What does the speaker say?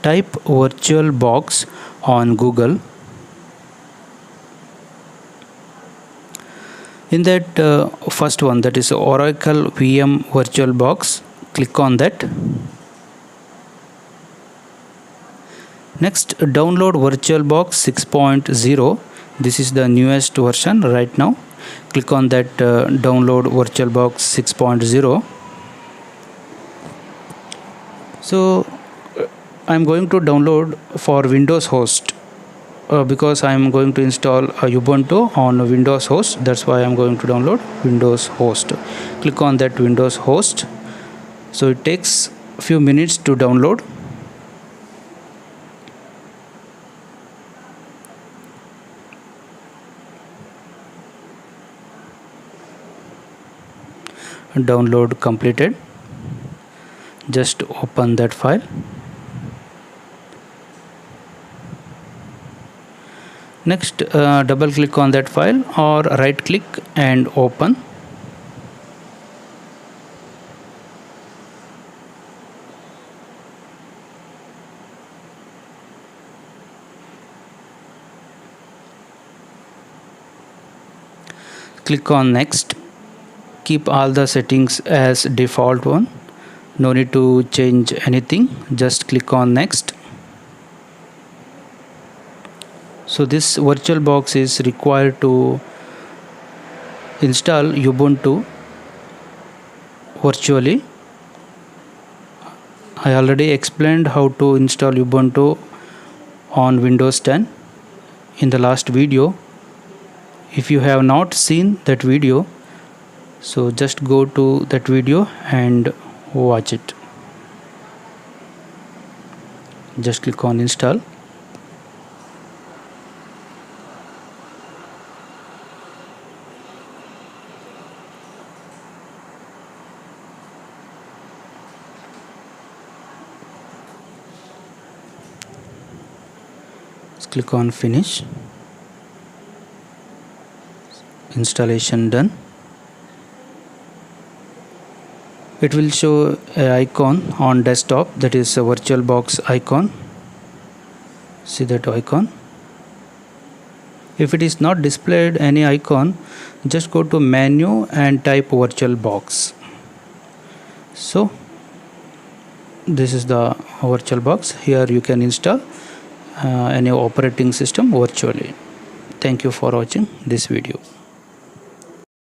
type virtualBox on Google. In that first one, that is Oracle VM virtualBox, click on that. Next, download virtualBox 6.0. This is the newest version right now. Click on that download virtualBox 6.0. So I'm going to download for Windows host because I'm going to install Ubuntu on Windows host. That's why I'm going to download Windows host. Click on that Windows host. So it takes a few minutes to download. Download completed. Just open that file. Next, double click on that file or right click and open. Click on next. Keep all the settings as default one. No need to change anything. Just click on next. So this VirtualBox is required to install Ubuntu virtually. I already explained how to install Ubuntu on Windows 10 in the last video. If you have not seen that video, so just go to that video and watch it. Just click on install. Just click on finish. Installation done. It will show an icon on desktop, that is a VirtualBox icon. See that icon. If it is not displayed any icon, just go to menu and type VirtualBox. So this is the VirtualBox. Here you can install any operating system virtually. Thank you for watching this video.